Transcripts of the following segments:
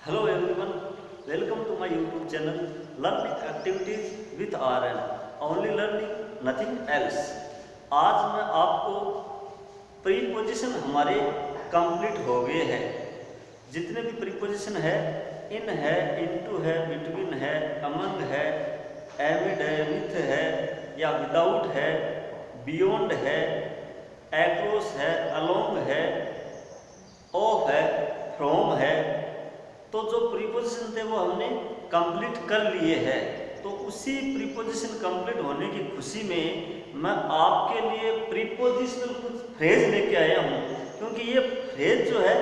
Hello everyone, welcome to my YouTube channel Learning Activities with RN. Only learning, nothing else. आज मैं आपको preposition हमारे complete हो गए हैं। जितने भी प्रीपोजिशन है, इन है, इनटू है, बिटवीन है, अमंग है, एमिड है, विथ है या विदाउट है, बियॉन्ड है, एक्रॉस है, अलोंग है, ऑफ है, फ्रॉम है, तो जो प्रीपोजिशन थे वो हमने कंप्लीट कर लिए हैं। तो उसी प्रीपोजिशन कंप्लीट होने की खुशी में मैं आपके लिए प्रीपोजिशनल कुछ फ्रेज लेके आया हूँ, क्योंकि ये फ्रेज जो है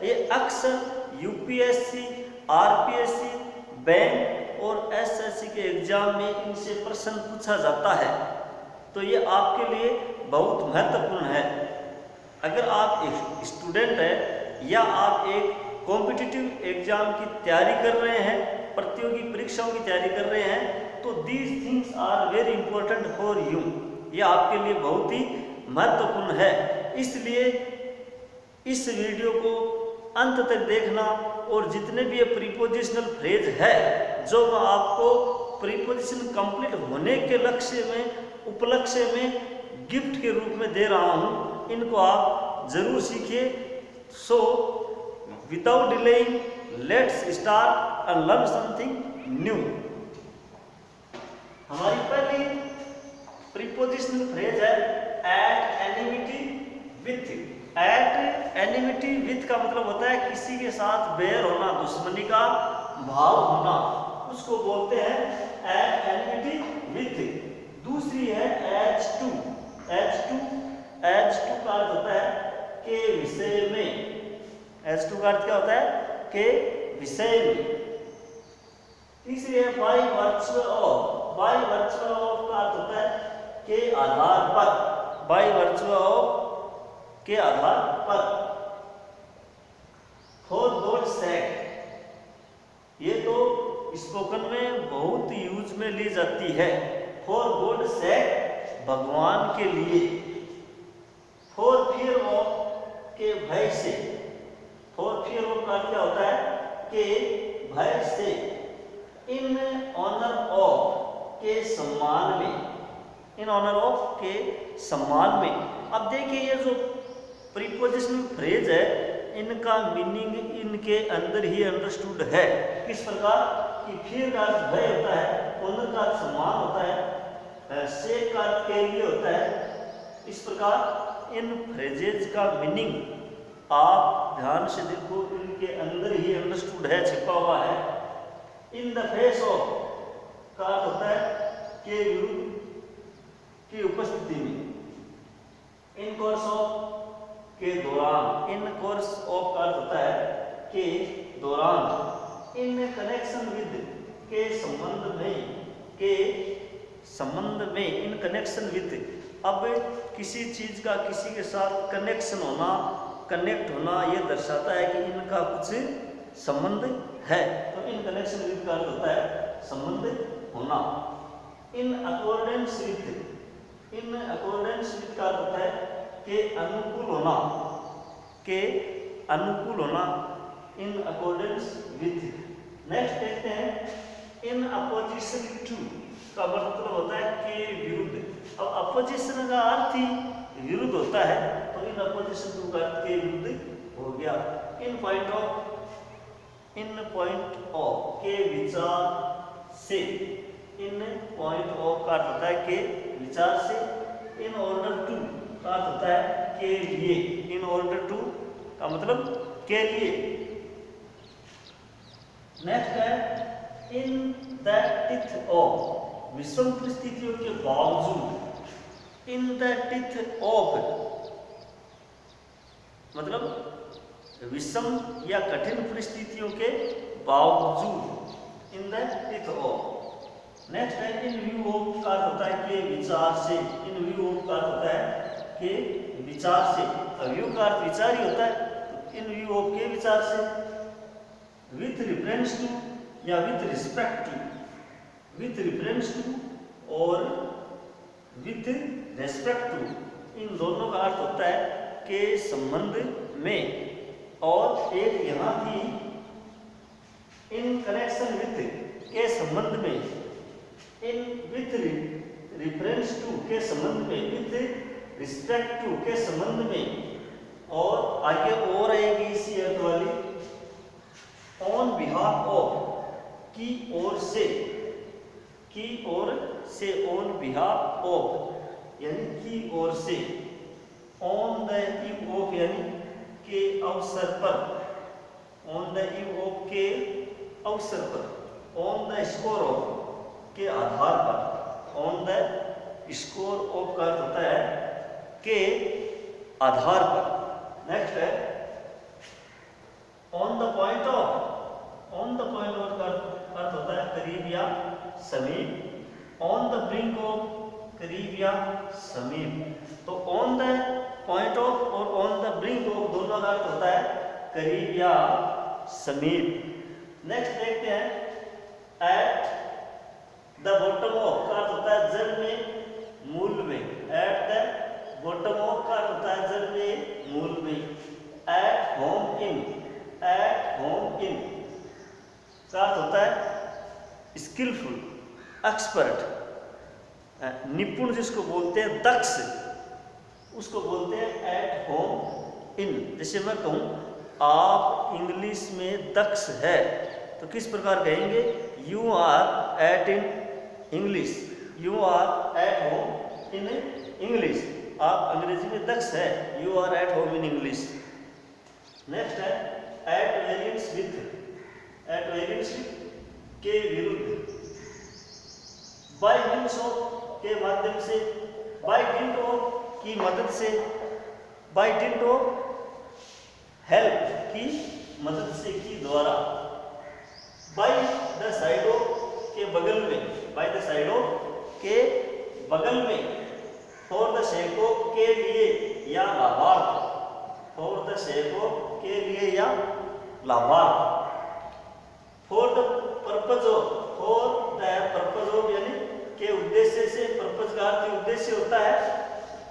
ये अक्सर यूपीएससी, आरपीएससी, बैंक और एसएससी के एग्जाम में इनसे प्रश्न पूछा जाता है। तो ये आपके लिए बहुत महत्वपूर्ण है। अगर आप एक स्टूडेंट हैं या आप एक कॉम्पिटिटिव एग्जाम की तैयारी कर रहे हैं, प्रतियोगी परीक्षाओं की तैयारी कर रहे हैं, तो these things are very important for you. ये आपके लिए बहुत ही महत्वपूर्ण है। इसलिए इस वीडियो को अंत तक देखना और जितने भी ये प्रीपोजिशनल फ्रेज है जो मैं आपको प्रीपोजिशन कंप्लीट होने के उपलक्ष्य में गिफ्ट के रूप में दे रहा हूँ, इनको आप जरूर सीखिए। सो without delaying, let's start and learn something new. हमारी पहली प्रीपोजिशनल फ्रेज है at enmity with. at enmity with का मतलब होता है किसी के साथ बैर होना, दुश्मनी का भाव होना, उसको बोलते हैं at enmity with. दूसरी है H2. H2 का अर्थ होता है के विषय में। H2 का अर्थ क्या होता है? के विषय में। तीसरी है by virtue of. By virtue of का अर्थ होता है के आधार पर। बाय वर्च्यू ऑफ के आधार पर। फॉर गॉड सेक, ये तो स्पोकन में बहुत यूज में ली जाती है। फॉर गॉड सेक, भगवान के लिए। फॉर फियर ऑफ, के भय से। फॉर फियर ऑफ का क्या होता है? के भय से। इन ऑनर ऑफ, के सम्मान में। इन ऑनर ऑफ, के सम्मान में। अब देखिए ये जो प्रीपोजिशनल फ्रेज है इनका मीनिंग इनके अंदर ही अंडरस्टूड है। किस प्रकार कि फियर का अर्थ भय होता है, ऑनर का अर्थ सम्मान होता है, से का अर्थ के लिए होता है। इस प्रकार इन फ्रेजेज का मीनिंग आप ध्यान से देखो, इनके अंदर ही अंडरस्टूड है, छिपा हुआ है। इन द फेस ऑफ का अर्थ होता है के विरुद्ध, की उपस्थिति में। इन कोर्स ऑफ, के दौरान। इन कोर्स ऑफ का अर्थ होता है के दौरान। इन कनेक्शन विद, के संबंध में। के संबंध में। In connection with. अब किसी चीज का किसी के साथ कनेक्शन होना, कनेक्ट होना, यह दर्शाता है कि इनका कुछ संबंध है। तो इन कनेक्शन विद का अर्थ होता है संबंध होना। In accordance with. In accordance with का अर्थ होता है के अनुकूल होना। के अनुकूल होना। In accordance with. नेक्स्ट देखते हैं इन अपोजिशन टू का मतलब होता है के विरुद्ध। अब अपोजिशन का अर्थ ही विरुद्ध होता है, तो इन अपोजिशन टू का अर्थ के विरुद्ध हो गया। इन पॉइंट ऑफ, के विचार से। इन पॉइंट ऑफ का अर्थ होता है के विचार से। इन ऑर्डर टू का अर्थ होता है के लिए। इन ऑर्डर टू का मतलब के लिए। नेक्स्ट है इन द टीथ ऑफ, विषम परिस्थितियों के बावजूद। इन द टीथ ऑफ मतलब विषम या कठिन परिस्थितियों के बावजूद। In the teeth of. Next है इन व्यू ऑफ का अर्थ होता है के विचार से। इन व्यू ऑफ का अर्थ होता है के विचार से। व्यू का अर्थ विचार ही होता है, तो इन व्यू ऑफ के विचार से। विथ रिफरेंस टू या with respect to. With reference to और विथ रेस्पेक्ट टू, इन दोनों का अर्थ होता है के संबंध में। और एक यहाँ थी संबंध में, इन विथ रिफरेंस टू के संबंध में, विथ रिस्पेक्ट टू के संबंध में, और आगे और आएगी इसी अर्थ वाली, ऑन बिहाफ ऑफ की ओर से, की ओर से, ऑन बिहाफ ऑफ यानी की ओर से, ऑन द ईव ऑफ यानी के अवसर पर, ऑन द ईव ऑफ के अवसर पर, ऑन द स्कोर ऑफ के आधार पर, ऑन द स्कोर ऑफ का अर्थ होता है के आधार पर। नेक्स्ट है on the point of, on the point of का अर्थ होता है करीब या समीप, ऑन द ब्रिंक ऑफ करीब या समीप। तो ऑन द पॉइंट ऑफ और ऑन द ब्रिंक ऑफ दोनों का अर्थ होता है करीब या समीप। नेक्स्ट देखते हैं एट द बॉटम ऑफ का अर्थ होता है जड़ में, मूल में, एट द बॉटम ऑफ का अर्थ होता है जड़ में, मूल में, एट होम इन, एट होम इन का अर्थ होता है स्किलफुल, एक्सपर्ट, निपुण जिसको बोलते हैं, दक्ष, उसको बोलते हैं एट होम इन। जैसे मैं कहूँ आप इंग्लिश में दक्ष है तो किस प्रकार कहेंगे, you are at in English, you are at home in English, आप अंग्रेजी में दक्ष है, you are at home in English. Next है at variance with, at variance के विरुद्ध, बाय मीन्स ऑफ के माध्यम से, बाय डिंट ऑफ की मदद से, बाय डिंट ऑफ हेल्प की मदद से, की द्वारा, बाय द साइड ऑफ के बगल में, बाय द साइड ऑफ के बगल में, फॉर द सेक ऑफ के लिए या लाभार्थ, फॉर द सेक ऑफ के लिए या लाभार्थ, for the purpose of, for the purpose of यानी के उद्देश्य से, पर्पज का अर्थ उद्देश्य होता है,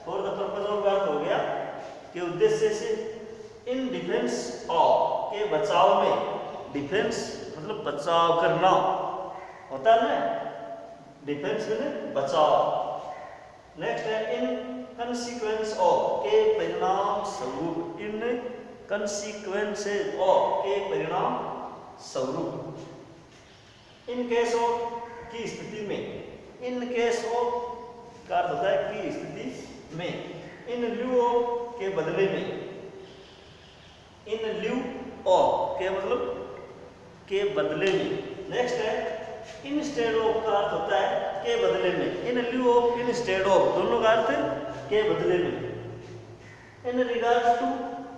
फॉर द पर्पज ऑफ का अर्थ हो गया के उद्देश्य से, इन डिफेंस ऑफ के बचाव में, डिफेंस मतलब बचाव करना होता है ना, डिफेंस में बचाव। नेक्स्ट है इन कंसीक्वेंस ऑफ के परिणाम स्वरूप, इन कंसीक्वेंसेस ऑफ के परिणाम स्वरूप, इन केस ऑफ की स्थिति में, इन केस ऑफ का अर्थ होता है की स्थिति में, इन ल्यू ऑफ के बदले में, इन ल्यू ऑफ के मतलब के बदले में। नेक्स्ट है इंस्टेड ऑफ का अर्थ होता है के बदले में, in lieu of, instead of दोनों का अर्थ के बदले में। In regard to,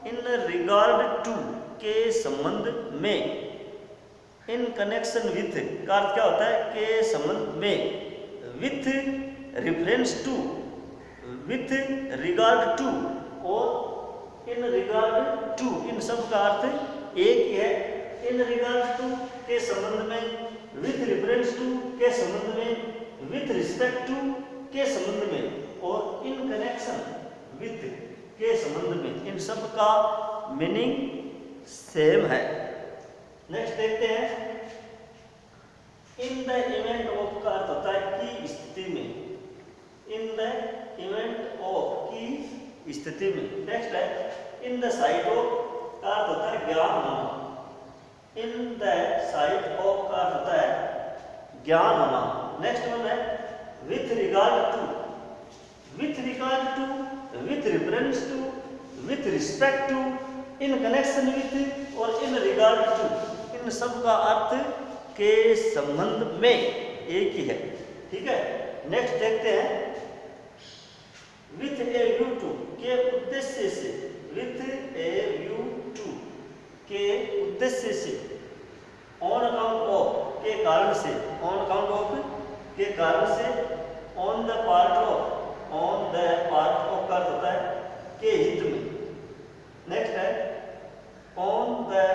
in regard to के संबंध में, इन कनेक्शन विथ का अर्थ क्या होता है के संबंध में, with reference to, with regard to और इन रिगार्ड टू, इन सब का अर्थ एक ही है। इन रिगार्ड टू के संबंध में, विथ रेफरेंस टू के संबंध में, विथ रिस्पेक्ट टू के संबंध में, और इन कनेक्शन विथ के संबंध में, इन सब का मीनिंग सेम है। नेक्स्ट देखते हैं इन द इवेंट ऑफ का अर्थ होता है की स्थिति में, इन द इवेंट ऑफ की स्थिति में। नेक्स्ट है इन द साइट ऑफ का अर्थ होता है ज्ञान होना, इन द साइट ऑफ का अर्थ होता है ज्ञान होना। नेक्स्ट वन है with regard to, with regard to, with reference to, with respect to, in connection with और इन रिगार्ड टू, इन सब का अर्थ के संबंध में एक ही है। ठीक है, नेक्स्ट देखते हैं विथ ए व्यू टू के उद्देश्य से, विथ ए व्यू टू के उद्देश्य से, ऑन अकाउंट ऑफ के कारण से, ऑन अकाउंट ऑफ के कारण से, on the part of, on the part of का अर्थ होता है के हित में। नेक्स्ट है ऑन द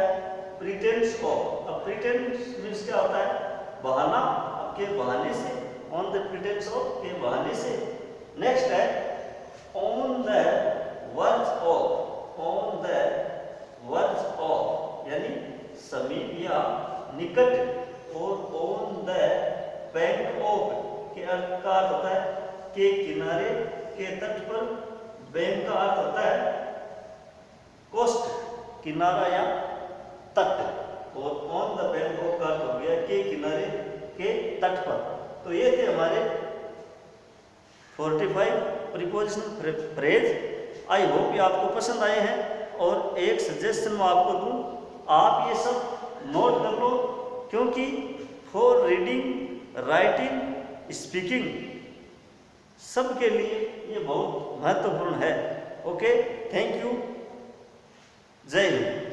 प्रिटेंस ऑफ, अब प्रिटेंस मीन्स क्या होता है बहाना, के बहाने से, ऑन द प्रिटेंस ऑफ के बहाने से। नेक्स्ट है on the verge of, on the verge of यानी समीप या निकट और ऑन द बैंक ऑफ के अर्थ का अर्थ होता है के किनारे के तट पर, बैंक का अर्थ होता है कोस्ट, किनारा या तट, और ऑन द बैंक ऑफ का अर्थ हो गया के किनारे के तट पर। तो ये थे हमारे 45 प्रीपोजिशनल फ्रेज। आई होप ये आपको पसंद आए हैं। और एक सजेशन मैं आपको दूं, आप ये सब नोट कर लो, क्योंकि फॉर रीडिंग, राइटिंग, स्पीकिंग सबके लिए ये बहुत महत्वपूर्ण है। ओके, थैंक यू, जय हिंद।